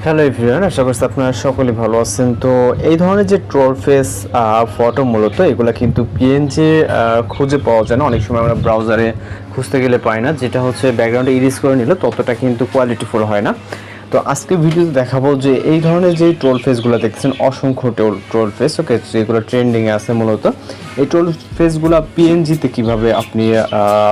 Hello everyone, আশা করছি আপনারা সকলে ভালো আছেন। তো এই ধরনের যে ট্রোল ফেস ফটো মূলত এগুলো কিন্তু পিএনজি খুঁজে পাওয়া যায় না। অনেক সময় আমরা ব্রাউজারে খুঁজতে গেলে পাই না, যেটা হচ্ছে ব্যাকগ্রাউন্ডে ইরেজ করে নিলে ততটা কিন্তু কোয়ালিটিফুল হয় না। তো আজকে ভিডিওতে দেখাবো যে এই ধরনের যে ট্রোল ফেসগুলো দেখছেন, অসংখ্য ট্রোল ফেস, ওকে, যেগুলো ট্রেন্ডিংয়ে আছে মূলত এই ট্রোল ফেসগুলো পিএনজিতে কীভাবে আপনি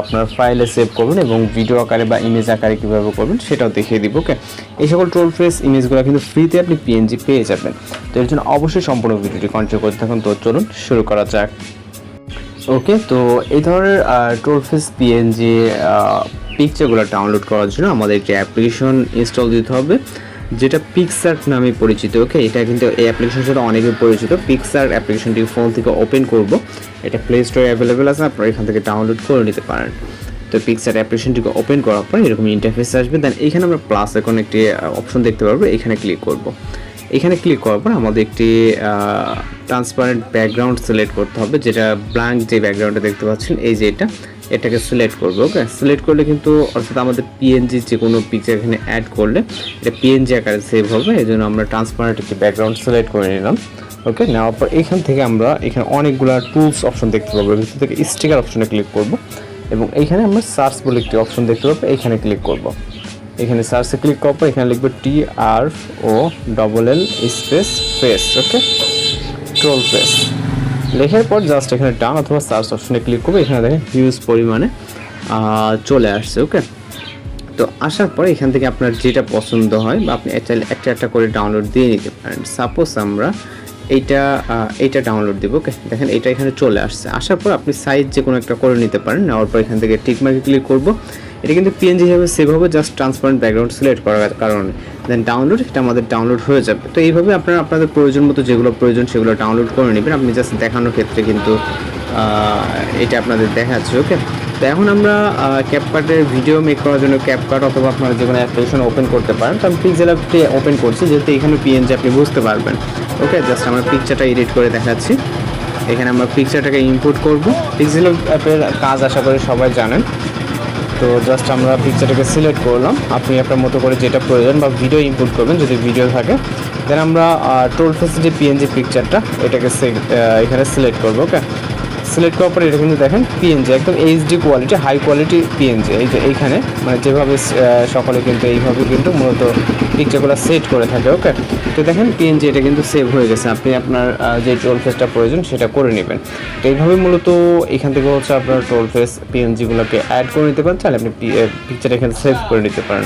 আপনার ফাইলে সেভ করবেন এবং ভিডিও আকারে বা ইমেজ আকারে কীভাবে করবেন সেটাও দেখিয়ে দিব। ওকে, এই সকল ট্রোল ফেস ইমেজগুলো কিন্তু ফ্রিতে আপনি পিএনজি পেয়ে যাবেন। তো এর জন্য অবশ্যই সম্পূর্ণ ভিডিওটি কন্টিনিউ করতে থাকুন। তো চলুন শুরু করা যাক। ওকে, তো এই ধরনের ট্রোল ফেস পিএনজি পিকচারগুলো ডাউনলোড করার জন্য আমাদের একটি অ্যাপ্লিকেশন ইনস্টল দিতে হবে, যেটা পিক্সার নামে পরিচিত। ওকে, এটা কিন্তু এই অ্যাপ্লিকেশনের সাথে অনেকে পরিচিত। পিক্সার অ্যাপ্লিকেশনটি ফোন থেকে ওপেন করব, এটা প্লে স্টোরে অ্যাভেলেবেল আছে, আপনারা এখান থেকে ডাউনলোড করে নিতে পারেন। তো পিক্সার অ্যাপ্লিকেশনটিকে ওপেন করার পর এরকম ইন্টারফেস আসবে। দেন এখানে আমরা প্লাস এখন একটি অপশন দেখতে পারবো, এখানে ক্লিক করব। এখানে ক্লিক করার পর আমাদের একটি ট্রান্সপারেন্ট ব্যাকগ্রাউন্ড সিলেক্ট করতে হবে, যেটা ব্ল্যাঙ্ক যে ব্যাকগ্রাউন্ডটা দেখতে পাচ্ছেন এই যে এটাকে সিলেক্ট করবো। ওকে, সিলেক্ট করলে কিন্তু অর্থাৎ আমাদের পিএনজি যে কোনো পিকচার এখানে অ্যাড করলে এটা পিএনজি আকারে সেভ হবে। এই জন্য আমরা ট্রান্সপারেন্ট একটি ব্যাকগ্রাউন্ড সিলেক্ট করে নিলাম। ওকে, নেওয়ার পর এখান থেকে আমরা এখানে অনেকগুলো টুলস অপশন দেখতে পাবো, ভিতর থেকে স্টিকার অপশনে ক্লিক করব এবং এইখানে আমরা সার্চ বলে একটি অপশন দেখতে পাবো, এখানে ক্লিক করব। এখানে সার্চে ক্লিক করার পর এখানে লিখবো TROLL স্পেস ফেস। ওকে, ট্রোল ফেস লেখার পর জাস্ট এখানে ডান অথবা সার্চ অপশনে ক্লিক করবো। এখানে দেখেন হিউজ পরিমাণে চলে আসছে। ওকে, তো আসার পরে এখান থেকে আপনার যেটা পছন্দ হয় বা আপনি একটা একটা করে ডাউনলোড দিয়ে নিতে পারেন। সাপোজ আমরা এইটা ডাউনলোড দেবো। ওকে, দেখেন এটা এখানে চলে আসছে। আসার পর আপনি সাইজ যে কোনো একটা করে নিতে পারেন। নেওয়ার পর এখান থেকে টিক মার্কে ক্লিক করব। এটা কিন্তু পিএনজি হিসাবে সেভ হবে জাস্ট ট্রান্সপারেন্ট ব্যাকগ্রাউন্ড সিলেক্ট করার কারণে। দেন ডাউনলোড, এটা আমাদের ডাউনলোড হয়ে যাবে। তো এইভাবে আপনারা আপনাদের প্রয়োজন মতো যেগুলো প্রয়োজন সেগুলো ডাউনলোড করে নেবেন। আপনি জাস্ট দেখানোর ক্ষেত্রে কিন্তু এটা আপনাদের দেখাচ্ছে। ওকে, তো এখন আমরা ক্যাপকাটের ভিডিও মেক করার জন্য ক্যাপকাট অথবা আপনারা যে কোনো অ্যাপ্লিকেশন ওপেন করতে পারেন। তো আমি পিক্সেল অ্যাপটি ওপেন করছি, যেহেতু এখানে পিএনজি আপনি বুঝতে পারবেন। ওকে, জাস্ট আমরা পিকচারটা এডিট করে দেখাচ্ছি। এখানে আমরা পিকচারটাকে ইনপুট করব। পিক্সেল অ্যাপের কাজ আশা করি সবাই জানেন। তো জাস্ট আমরা পিকচারটাকে সিলেক্ট করলাম। আপনি আপনার মতো করে যেটা প্রয়োজন বা ভিডিও ইনপুট করবেন যদি ভিডিও থাকে। দেন আমরা ট্রোল ফেসের যে পিএনজি পিকচারটা এটাকে এখানে সিলেক্ট করবো। ওকে, সিলেক্ট করার পরে এটা কিন্তু দেখেন পিএনজি একদম HD quality, high quality PNG. এই যে এইখানে মানে যেভাবে সকলে কিন্তু এইভাবে কিন্তু মূলত পিকচারগুলো সেট করে থাকে। ওকে, তো দেখেন পিএনজি এটা কিন্তু সেভ হয়ে গেছে। আপনি আপনার যে ট্রোল ফেসটা প্রয়োজন সেটা করে নেবেন। তো এইভাবে মূলত এখান থেকে হচ্ছে আপনার ট্রোল ফেস পিএনজিগুলোকে অ্যাড করে নিতে পারেন। তাহলে আপনি পিকচার এখানে সেভ করে নিতে পারেন।